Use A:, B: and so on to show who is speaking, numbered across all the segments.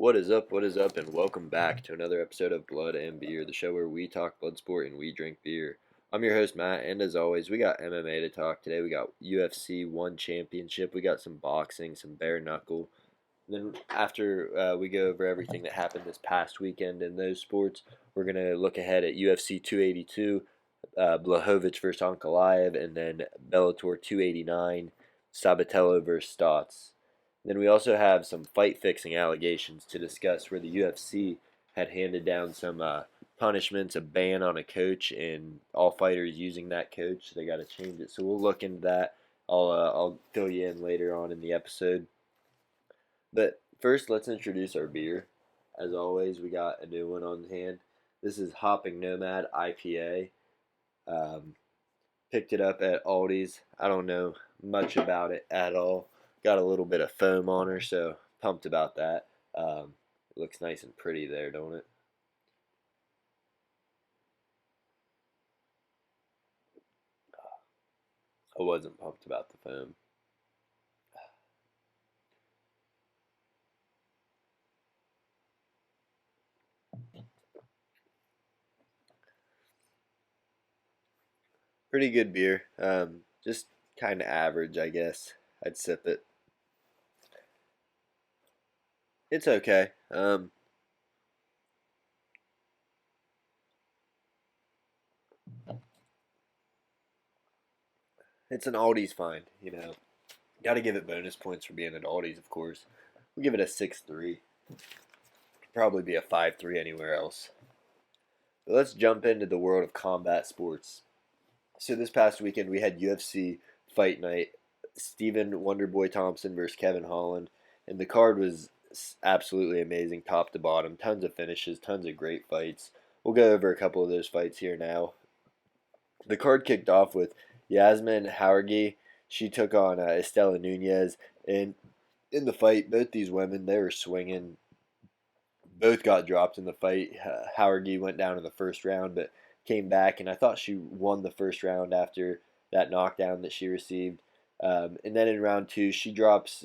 A: What is up, and welcome back to another episode of Blood and Beer, the show where we talk blood sport and we drink beer. I'm your host, Matt, and as always, we got MMA to talk today. We got UFC 1 Championship, we got some boxing, some bare knuckle. Then, after we go over everything that happened this past weekend in those sports, we're going to look ahead at UFC 282, Blachowicz versus Ankalaev, and then Bellator 289, Sabatello versus Stotts. Then we also have some fight fixing allegations to discuss where the UFC had handed down some punishments, a ban on a coach, and all fighters using that coach. So they got to change it. So we'll look into that. I'll fill you in later on in the episode. But first, let's introduce our beer. As always, we got a new one on hand. This is Hopping Nomad IPA. Picked it up at Aldi's. I don't know much about it at all. Got a little bit of foam on her, so pumped about that. It looks nice and pretty there, don't it? I wasn't pumped about the foam. Pretty good beer. Just kind of average, I guess. I'd sip it. It's okay. It's an Aldi's find, you know. Got to give it bonus points for being at Aldi's, of course. We'll give it a 6.3. Probably be a 5.3 anywhere else. But let's jump into the world of combat sports. So this past weekend we had UFC Fight Night, Stephen Wonderboy Thompson versus Kevin Holland, and the card was absolutely amazing, top to bottom. Tons of finishes, tons of great fights. We'll go over a couple of those fights here now. The card kicked off with Yasmin Jauregui. She took on Estela Nunez, and in the fight, both these women they were swinging. Both got dropped in the fight. Jauregui went down in the first round, but came back, and I thought she won the first round after that knockdown that she received. And then in round two, she drops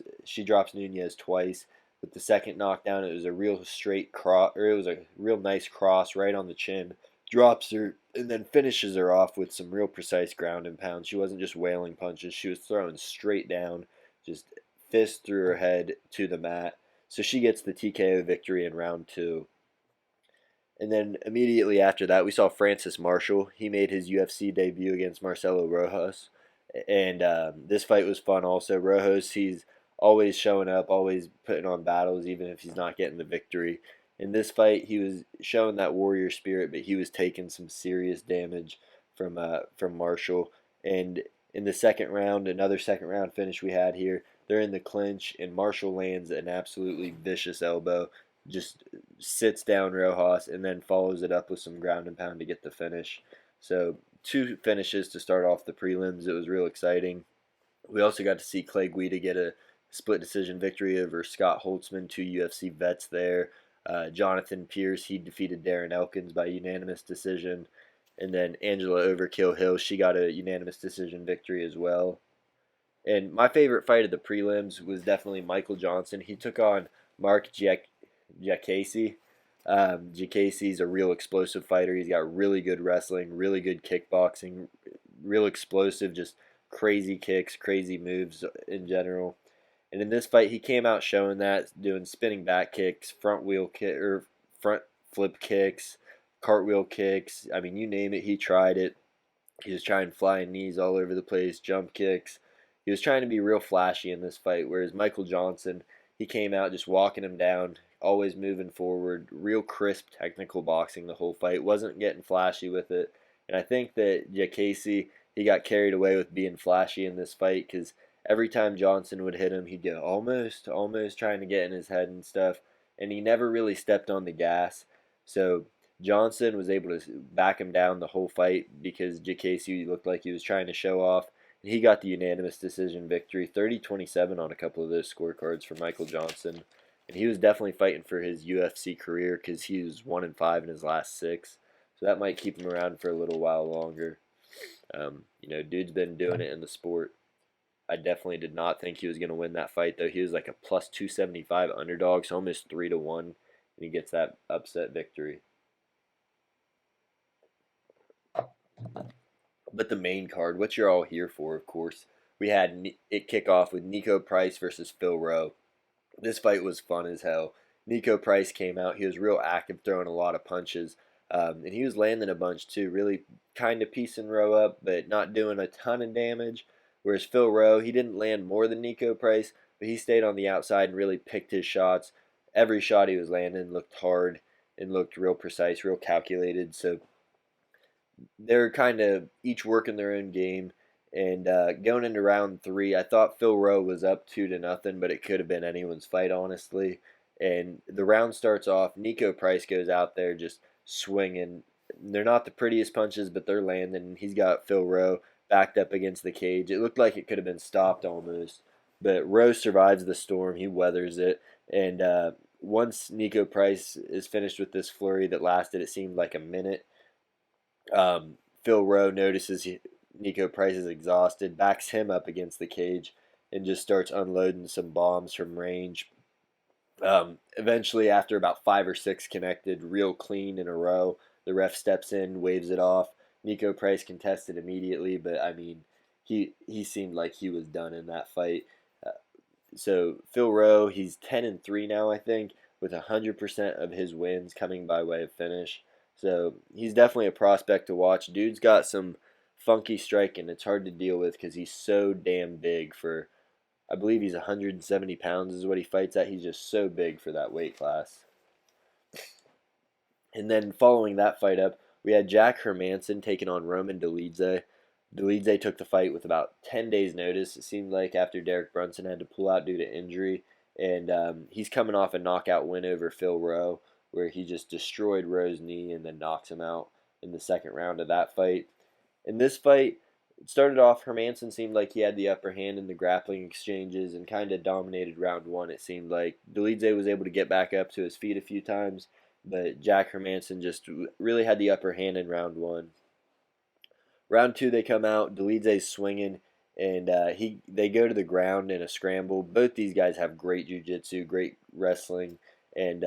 A: Nunez twice. With the second knockdown, it was a real straight cross, or it was a real nice cross right on the chin. Drops her and then finishes her off with some real precise ground and pound. She wasn't just wailing punches; she was throwing straight down, just fist through her head to the mat. So she gets the TKO victory in round two. And then immediately after that, we saw Francis Marshall. He made his UFC debut against Marcelo Rojas. And this fight was fun also. Rojas, he's always showing up, always putting on battles, even if he's not getting the victory. In this fight, he was showing that warrior spirit, but he was taking some serious damage from Marshall. And in the second round, another second round finish we had here, they're in the clinch, and Marshall lands an absolutely vicious elbow, just sits down Rojas, and then follows it up with some ground and pound to get the finish. So two finishes to start off the prelims. It was real exciting. We also got to see Clay Guida get a split decision victory over Scott Holtzman, two UFC vets there. Jonathan Pierce, he defeated Darren Elkins by unanimous decision. And then Angela Overkill Hill, she got a unanimous decision victory as well. And my favorite fight of the prelims was definitely Michael Johnson. He took on Mark Giacchese. Giacchese's a real explosive fighter. He's got really good wrestling, really good kickboxing, real explosive, just crazy kicks, crazy moves in general. And in this fight, he came out showing that, doing spinning back kicks, front wheel kick or front flip kicks, cartwheel kicks. I mean, you name it, he tried it. He was trying flying knees all over the place, jump kicks. He was trying to be real flashy in this fight, whereas Michael Johnson, he came out just walking him down, always moving forward, real crisp technical boxing the whole fight, wasn't getting flashy with it. And I think that Casey, he got carried away with being flashy in this fight because every time Johnson would hit him, he'd go almost, almost trying to get in his head and stuff. And he never really stepped on the gas. So Johnson was able to back him down the whole fight because Casey looked like he was trying to show off. And he got the unanimous decision victory, 30-27 on a couple of those scorecards for Michael Johnson. And he was definitely fighting for his UFC career because he was 1-5 in his last six. So that might keep him around for a little while longer. Dude's been doing it in the sport. I definitely did not think he was going to win that fight, though. He was like a plus 275 underdog, so almost 3-1, and he gets that upset victory. But the main card, what you're all here for, of course, we had it kick off with Nico Price versus Phil Rowe. This fight was fun as hell. Nico Price came out. He was real active, throwing a lot of punches. And he was landing a bunch too, really kind of piecing Rowe up, but not doing a ton of damage. Whereas Phil Rowe, he didn't land more than Nico Price, but he stayed on the outside and really picked his shots. Every shot he was landing looked hard and looked real precise, real calculated. So they're kind of each working their own game. And going into round three, I thought Phil Rowe was up 2-0, but it could have been anyone's fight, honestly. And the round starts off. Nico Price goes out there just swinging. They're not the prettiest punches, but they're landing. He's got Phil Rowe backed up against the cage. It looked like it could have been stopped almost. But Rowe survives the storm. He weathers it. And once Nico Price is finished with this flurry that lasted, it seemed like a minute, Phil Rowe notices Nico Price is exhausted, backs him up against the cage, and just starts unloading some bombs from range. Eventually, after about 5 or 6 connected, real clean in a row, the ref steps in, waves it off. Nico Price contested immediately, but I mean, he seemed like he was done in that fight. Uh, so Phil Rowe, he's 10-3 now, I think, with 100% of his wins coming by way of finish. So he's definitely a prospect to watch. Dude's got some funky striking. It's hard to deal with because he's so damn big for. I believe he's 170 pounds is what he fights at. He's just so big for that weight class. And then following that fight up, we had Jack Hermanson taking on Roman Dolidze. Dolidze took the fight with about 10 days' notice. It seemed like after Derek Brunson had to pull out due to injury. And he's coming off a knockout win over Phil Rowe, where he just destroyed Rowe's knee and then knocks him out in the second round of that fight. In this fight, it started off, Hermanson seemed like he had the upper hand in the grappling exchanges and kind of dominated round one, it seemed like. Dolidze was able to get back up to his feet a few times, but Jack Hermanson just really had the upper hand in round one. Round two, they come out, Dolidze's swinging, and they go to the ground in a scramble. Both these guys have great jiu-jitsu, great wrestling, and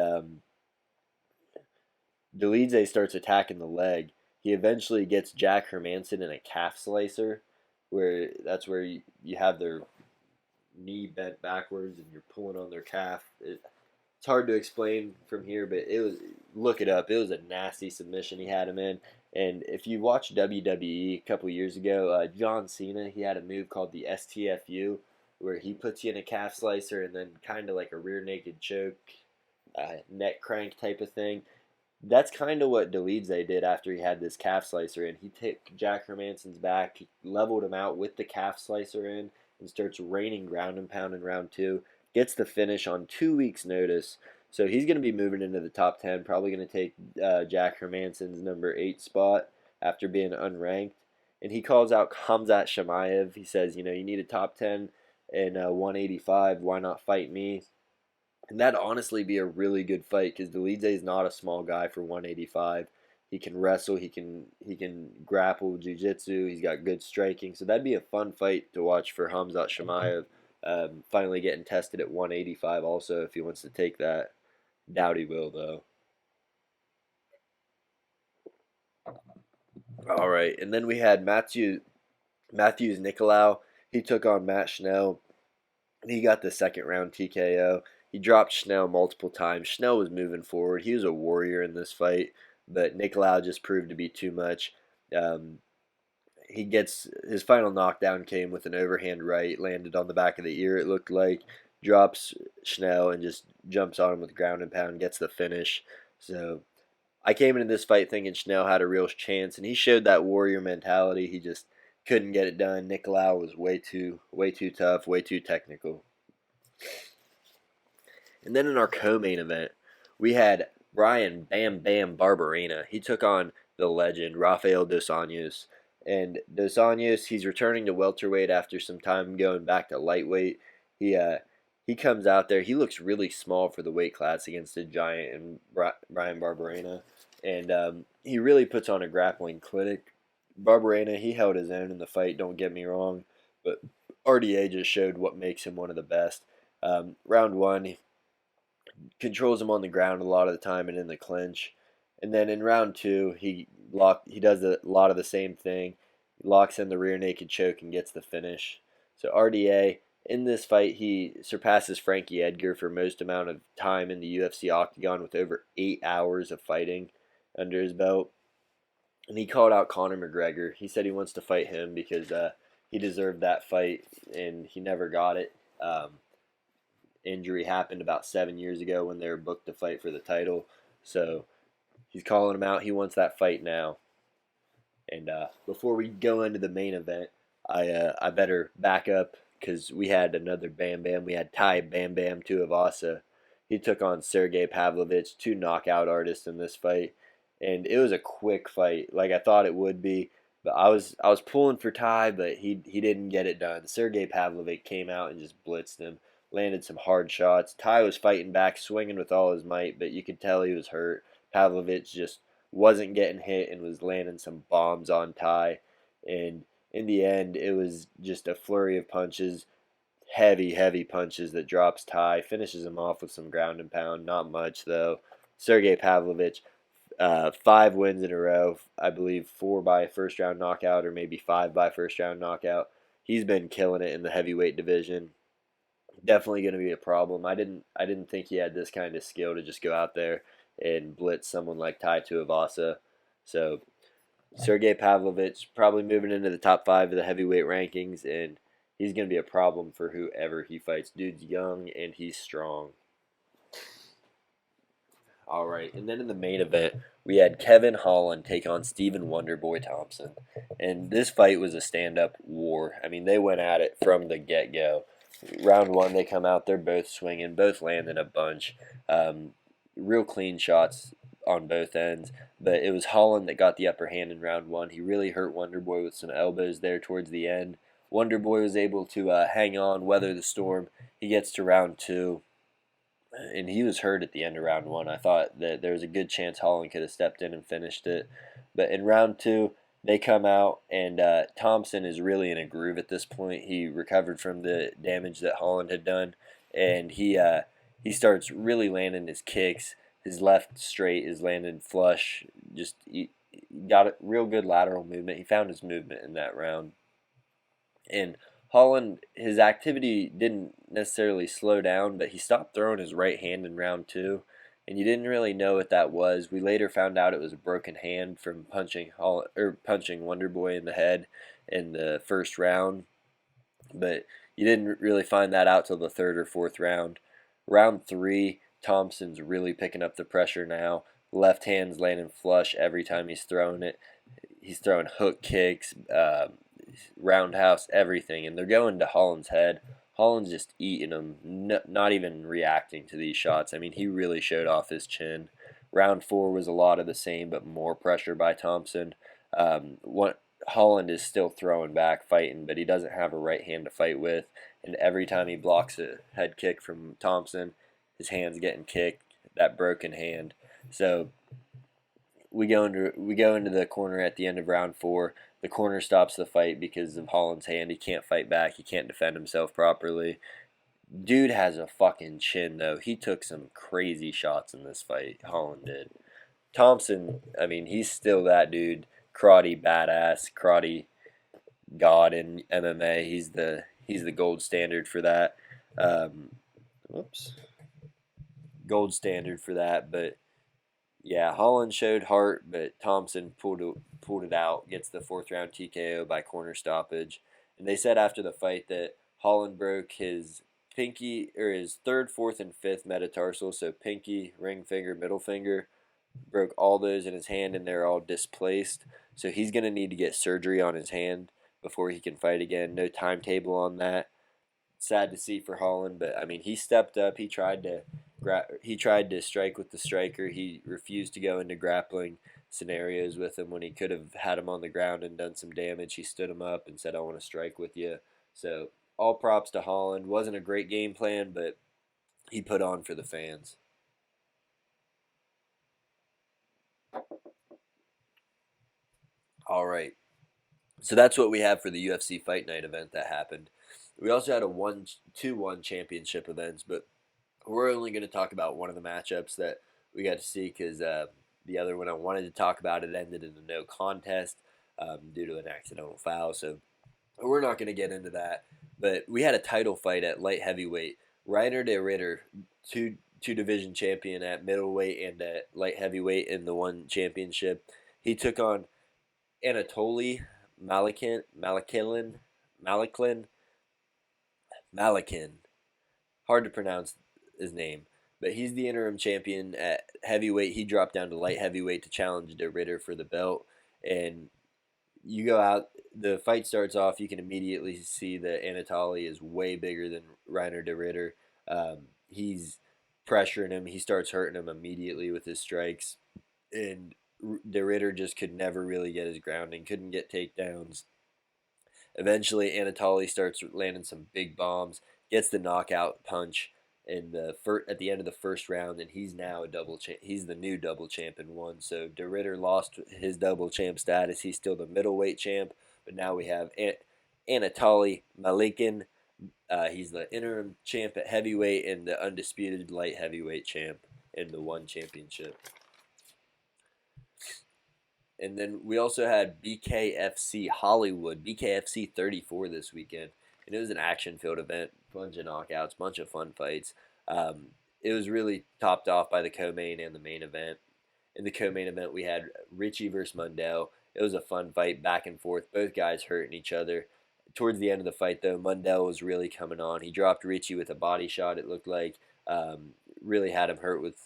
A: Dolidze starts attacking the leg. He eventually gets Jack Hermanson in a calf slicer, where that's where you have their knee bent backwards and you're pulling on their calf. It's hard to explain from here, but it was, look it up. It was a nasty submission he had him in. And if you watch WWE a couple years ago, John Cena, he had a move called the STFU, where he puts you in a calf slicer and then kind of like a rear naked choke, neck crank type of thing. That's kind of what Dolidze did after he had this calf slicer in. He took Jack Hermanson's back, leveled him out with the calf slicer in, and starts raining ground and pound in round two. Gets the finish on 2 weeks' notice. So he's going to be moving into the top 10, probably going to take Jack Hermanson's number 8 spot after being unranked. And he calls out Khamzat Chimaev. He says, you need a top 10 in 185. Why not fight me? And that'd honestly be a really good fight because Dolidze is not a small guy for 185. He can wrestle, he can grapple, jiu-jitsu, he's got good striking. So that'd be a fun fight to watch for Khamzat Chimaev. Finally getting tested at 185 also if he wants to take that. Doubt he will though. All right, and then we had Matthews Nicolau. He took on Matt Schnell. He got the second round TKO. He dropped Schnell multiple times. Schnell was moving forward. He was a warrior in this fight, but Nicolau just proved to be too much. Um, he gets his final knockdown came with an overhand right, landed on the back of the ear. It looked like drops Schnell and just jumps on him with ground and pound, gets the finish. So I came into this fight thinking Schnell had a real chance, and he showed that warrior mentality. He just couldn't get it done. Nicolau was way too tough, way too technical. And then in our co-main event, we had Brian Bam Bam Barberena. He took on the legend Rafael Dos Anjos. And Dos Anjos, he's returning to welterweight after some time going back to lightweight. He comes out there. He looks really small for the weight class against a giant and Brian Barberena. And he really puts on a grappling clinic. Barberena, he held his own in the fight, don't get me wrong. But RDA just showed what makes him one of the best. Round one, he controls him on the ground a lot of the time and in the clinch. And then in round two, he does a lot of the same thing. He locks in the rear naked choke and gets the finish. So RDA in this fight, he surpasses Frankie Edgar for most amount of time in the UFC octagon with over 8 hours of fighting under his belt. And he called out Conor McGregor. He said he wants to fight him because he deserved that fight and he never got it. Injury happened about 7 years ago when they were booked to fight for the title. So he's calling him out. He wants that fight now. And before we go into the main event, I better back up because we had another Bam Bam. We had Tai Bam Bam Tuivasa. He took on Sergey Pavlovich, two knockout artists in this fight, and it was a quick fight, like I thought it would be. But I was pulling for Tai, but he didn't get it done. Sergey Pavlovich came out and just blitzed him, landed some hard shots. Tai was fighting back, swinging with all his might, but you could tell he was hurt. Pavlovich just wasn't getting hit and was landing some bombs on Tai. And in the end, it was just a flurry of punches, heavy, heavy punches that drops Tai, finishes him off with some ground and pound. Not much, though. Sergey Pavlovich, 5 wins in a row. I believe 4 by first round knockout or maybe 5 by first round knockout. He's been killing it in the heavyweight division. Definitely going to be a problem. I didn't think he had this kind of skill to just go out there and blitz someone like Tai Tuivasa. So Sergey Pavlovich probably moving into the top 5 of the heavyweight rankings, and he's going to be a problem for whoever he fights. Dude's young and he's strong. All right, and then in the main event, we had Kevin Holland take on Stephen Wonderboy Thompson, and this fight was a stand-up war. I mean, they went at it from the get-go. Round one, they come out, they're both swinging, both landing a bunch. Real clean shots on both ends, but it was Holland that got the upper hand in round one. He really hurt Wonderboy with some elbows there towards the end. Wonderboy was able to hang on, weather the storm. He gets to round two, and he was hurt at the end of round one. I thought that there was a good chance Holland could have stepped in and finished it. But in round two, they come out, and Thompson is really in a groove at this point. He recovered from the damage that Holland had done, and he starts really landing his kicks. His left straight is landing flush. He got a real good lateral movement. He found his movement in that round. And Holland, his activity didn't necessarily slow down, but he stopped throwing his right hand in round two, and you didn't really know what that was. We later found out it was a broken hand from punching Wonderboy in the head in the first round, but you didn't really find that out till the third or fourth round. Round three, Thompson's really picking up the pressure now. Left hand's landing flush every time he's throwing it. He's throwing hook kicks, roundhouse, everything, and they're going to Holland's head. Holland's just eating them, not even reacting to these shots. I mean, he really showed off his chin. Round four was a lot of the same, but more pressure by Thompson. Holland is still throwing back, fighting, but he doesn't have a right hand to fight with. And every time he blocks a head kick from Thompson, his hand's getting kicked. That broken hand. So we go into the corner at the end of round four. The corner stops the fight because of Holland's hand. He can't fight back. He can't defend himself properly. Dude has a fucking chin, though. He took some crazy shots in this fight. Holland did. Thompson, I mean, he's still that dude. Karate badass, karate god in MMA. He's the gold standard for that. Whoops. Gold standard for that, but yeah, Holland showed heart, but Thompson pulled it out, gets the fourth round TKO by corner stoppage. And they said after the fight that Holland broke his pinky, or his third, fourth, and fifth metatarsal, so pinky, ring finger, middle finger, broke all those in his hand, and they're all displaced. So he's going to need to get surgery on his hand before he can fight again. No timetable on that. Sad to see for Holland, but I mean, he stepped up. He tried to strike with the striker. He refused to go into grappling scenarios with him when he could have had him on the ground and done some damage. He stood him up and said, "I want to strike with you." So all props to Holland. Wasn't a great game plan, but he put on for the fans. All right. So that's what we have for the UFC Fight Night event that happened. We also had a 2-1 championship events, but we're only going to talk about one of the matchups that we got to see because the other one I wanted to talk about, it ended in a no contest due to an accidental foul. So we're not going to get into that. But we had a title fight at light heavyweight. Reiner de Ritter, two division champion at middleweight and at light heavyweight in the one championship. He took on Anatoly Malakin, Malakin. Hard to pronounce his name, but he's the interim champion at heavyweight. He dropped down to light heavyweight to challenge De Ritter for the belt. And you go out, the fight starts off, you can immediately see that Anatoly is way bigger than Reiner De Ritter. He's pressuring him. He starts hurting him immediately with his strikes. And De Ritter just could never really get his grounding, couldn't get takedowns. Eventually, Anatoly starts landing some big bombs, gets the knockout punch at the end of the first round, and he's now a double champ. He's the new double champ in one. So De Ritter lost his double champ status. He's still the middleweight champ, but now we have Anatoly Malikin. He's the interim champ at heavyweight and the undisputed light heavyweight champ in the one championship. And then we also had BKFC Hollywood, BKFC 34 this weekend. And it was an action-filled event, bunch of knockouts, bunch of fun fights. It was really topped off by the co-main and the main event. In the co-main event, we had Richie versus Mundell. It was a fun fight, back and forth, both guys hurting each other. Towards the end of the fight, though, Mundell was really coming on. He dropped Richie with a body shot, it looked like. Really had him hurt with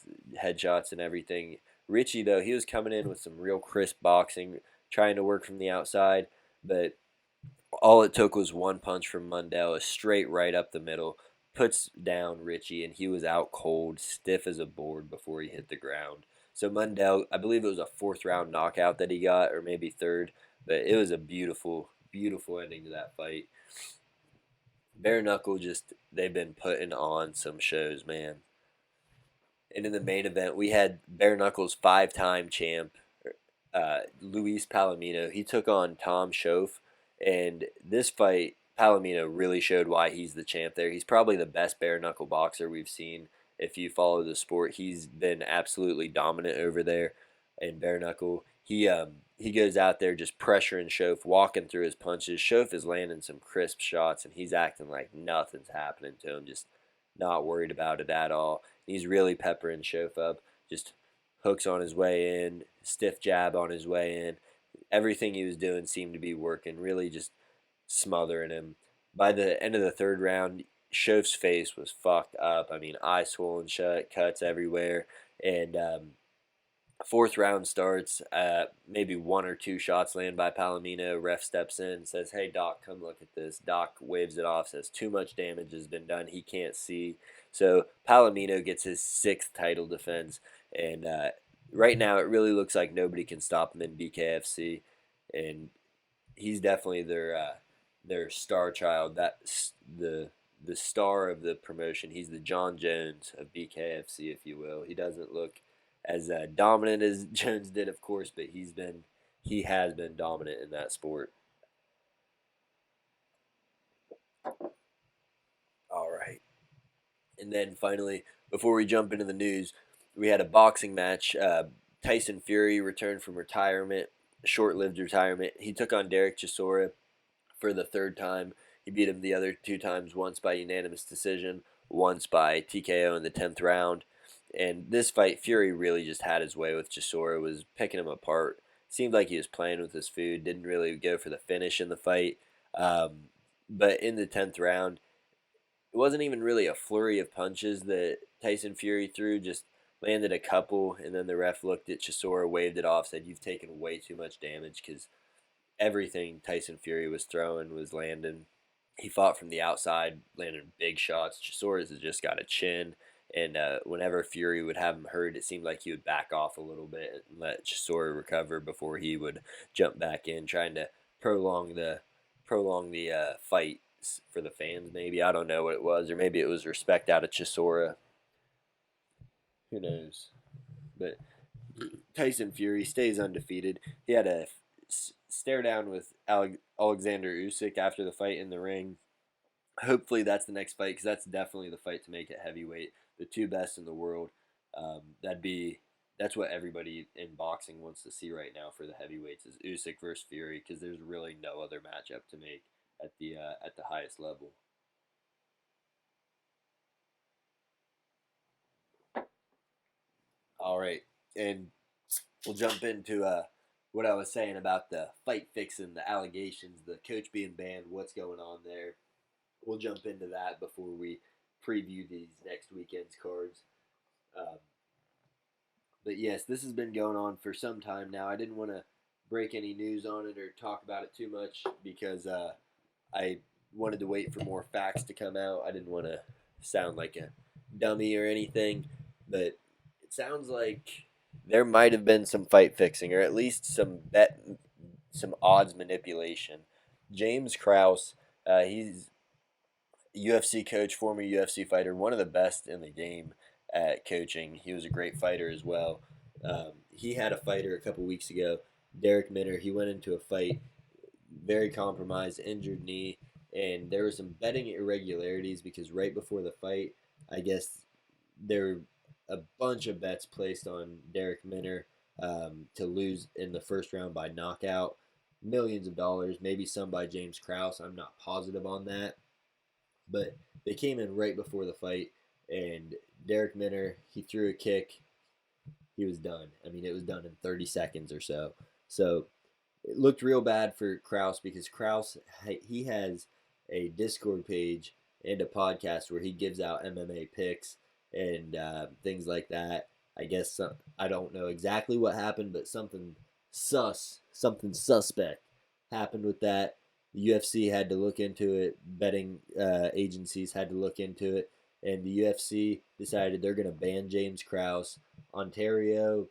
A: headshots and everything. Richie, though, he was coming in with some real crisp boxing, trying to work from the outside, but all it took was one punch from Mundell, a straight right up the middle, puts down Richie, and he was out cold, stiff as a board before he hit the ground. So Mundell, I believe it was a fourth round knockout that he got, or maybe third, but it was a beautiful, beautiful ending to that fight. Bare Knuckle they've been putting on some shows, man. And in the main event, we had Bare Knuckles' five-time champ, Luis Palomino. He took on Tom Schoaf. And this fight, Palomino really showed why he's the champ there. He's probably the best bare knuckle boxer we've seen. If you follow the sport, he's been absolutely dominant over there in bare knuckle. He goes out there just pressuring Schoaf, walking through his punches. Schoaf is landing some crisp shots, and he's acting like nothing's happening to him, just not worried about it at all. He's really peppering Schoaf up, just hooks on his way in, stiff jab on his way in. Everything he was doing seemed to be working, really just smothering him. By the end of the third round, Schoaf's face was fucked up. I mean, eyes swollen shut, cuts everywhere. And fourth round starts, maybe one or two shots land by Palomino. Ref steps in, says, "Hey, Doc, come look at this." Doc waves it off, says too much damage has been done. He can't see. So Palomino gets his sixth title defense. And right now, it really looks like nobody can stop him in BKFC. And he's definitely their star child. That's the star of the promotion. He's the John Jones of BKFC, if you will. He doesn't look as dominant as Jones did, of course, but he has been dominant in that sport. All right, and then finally, before we jump into the news, we had a boxing match. Tyson Fury returned from retirement, short-lived retirement. He took on Derek Chisora for the third time. He beat him the other two times, once by unanimous decision, once by TKO in the 10th round. And this fight, Fury really just had his way with Chisora, was picking him apart. Seemed like he was playing with his food, didn't really go for the finish in the fight. But in the 10th round, it wasn't even really a flurry of punches that Tyson Fury threw, just landed a couple, and then the ref looked at Chisora, waved it off, said, "You've taken way too much damage," because everything Tyson Fury was throwing was landing. He fought from the outside, landed big shots. Chisora's has just got a chin, and whenever Fury would have him hurt, it seemed like he would back off a little bit and let Chisora recover before he would jump back in, trying to prolong the fight for the fans. Maybe, I don't know what it was, or maybe it was respect out of Chisora. Who knows? But Tyson Fury stays undefeated. He had a stare down with Alexander Usyk after the fight in the ring. hopefully that's the next fight because that's definitely the fight to make at heavyweight. The two best in the world. That's what everybody in boxing wants to see right now for the heavyweights is Usyk versus Fury because there's really no other matchup to make at the highest level. All right, and we'll jump into what I was saying about the fight fixing, the allegations, the coach being banned, what's going on there. We'll jump into that before we preview these next weekend's cards. Um, but yes, this has been going on for some time now. I didn't want to break any news on it or talk about it too much because I wanted to wait for more facts to come out. I didn't want to sound like a dummy or anything, but it sounds like there might have been some fight fixing or at least some odds manipulation. James Krause, he's UFC coach, former UFC fighter, one of the best in the game at coaching. He was a great fighter as well. He had a fighter a couple weeks ago, Derek Minner. He went into a fight very compromised, injured knee, and there were some betting irregularities because right before the fight, I guess there were a bunch of bets placed on Derek Minner to lose in the first round by knockout, millions of dollars, maybe some by James Krause. I'm not positive on that, but they came in right before the fight, and Derek Minner, he threw a kick. He was done. I mean, it was done in 30 seconds or so. So it looked real bad for Krause because Krause, he has a Discord page and a podcast where he gives out MMA picks and things like that. I guess I don't know exactly what happened, but something suspect happened with that. The UFC had to look into it. Betting agencies had to look into it, and the UFC decided they're going to ban James Krause. Ontario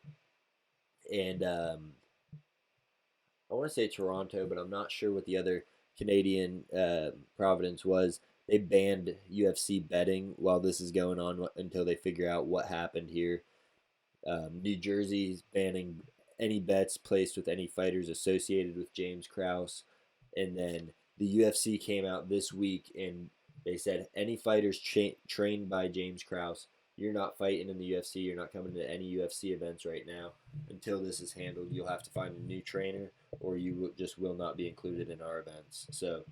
A: and I want to say Toronto, but I'm not sure what the other Canadian province was. They banned UFC betting while this is going on until they figure out what happened here. New Jersey's banning any bets placed with any fighters associated with James Krause. And then the UFC came out this week and they said any fighters trained by James Krause, you're not fighting in the UFC. You're not coming to any UFC events right now until this is handled. You'll have to find a new trainer, or you just will not be included in our events. So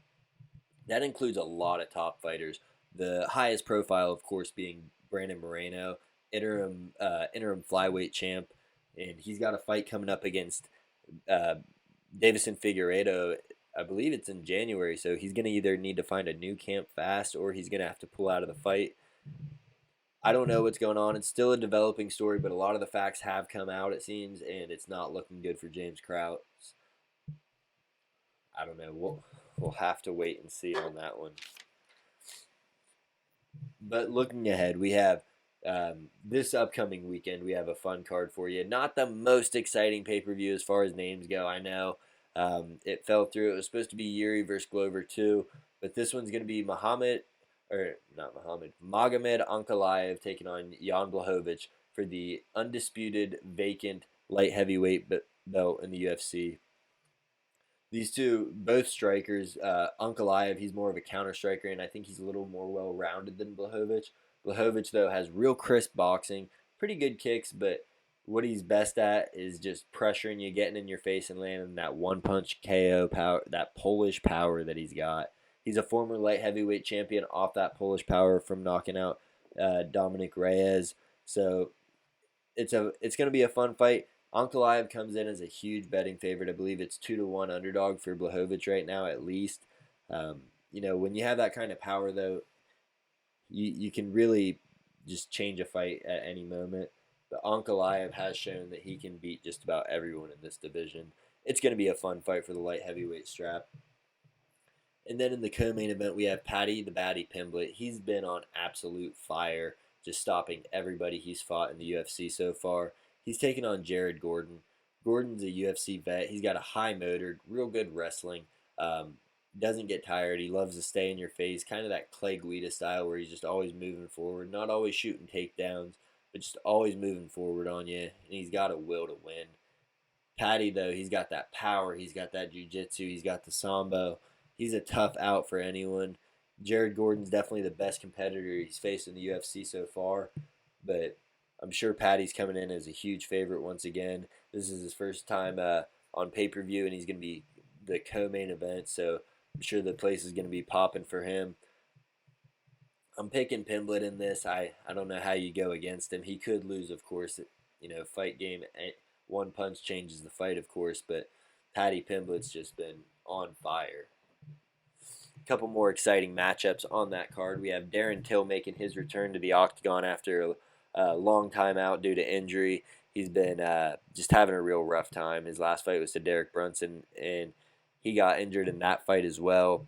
A: that includes a lot of top fighters. The highest profile, of course, being Brandon Moreno, interim flyweight champ, and he's got a fight coming up against uh, Davison Figueiredo. I believe it's in January, so he's going to either need to find a new camp fast or he's going to have to pull out of the fight. I don't know what's going on. It's still a developing story, but a lot of the facts have come out, it seems, and it's not looking good for James Krause. I don't know. We'll have to wait and see on that one. But looking ahead, we have this upcoming weekend. We have a fun card for you. Not the most exciting pay per view as far as names go. I know it fell through. It was supposed to be Yuri versus Glover too, but this one's going to be Magomed Ankalaev taking on Jan Blachowicz for the undisputed vacant light heavyweight belt in the UFC. These two, both strikers. Ankalaev, he's more of a counter striker, and I think he's a little more well rounded than Blachowicz. Blachowicz, though, has real crisp boxing, pretty good kicks, but what he's best at is just pressuring you, getting in your face, and landing that one punch KO power, that Polish power that he's got. He's a former light heavyweight champion off that Polish power from knocking out Dominic Reyes. So it's going to be a fun fight. Ankalaev comes in as a huge betting favorite. I believe it's 2-1 underdog for Blachowicz right now, at least. Um, when you have that kind of power, though, you can really just change a fight at any moment. But Ankalaev has shown that he can beat just about everyone in this division. It's going to be a fun fight for the light heavyweight strap. And then in the co-main event, we have Paddy the Baddy Pimblett. He's been on absolute fire, just stopping everybody he's fought in the UFC so far. He's taken on Jared Gordon. Gordon's a UFC vet. He's got a high motor, real good wrestling. Doesn't get tired. He loves to stay in your face, kind of that Clay Guida style where he's just always moving forward, not always shooting takedowns, but just always moving forward on you. And he's got a will to win. Paddy, though, he's got that power. He's got that jiu-jitsu. He's got the sambo. He's a tough out for anyone. Jared Gordon's definitely the best competitor he's faced in the UFC so far, but I'm sure Patty's coming in as a huge favorite once again. This is his first time on pay per view, and he's going to be the co-main event, so I'm sure the place is going to be popping for him. I'm picking Pimblett in this. I don't know how you go against him. He could lose, of course. Fight game, one punch changes the fight, of course, but Patty Pimblett's just been on fire. A couple more exciting matchups on that card. We have Darren Till making his return to the octagon after a long time out due to injury. He's been just having a real rough time. His last fight was to Derek Brunson, and he got injured in that fight as well.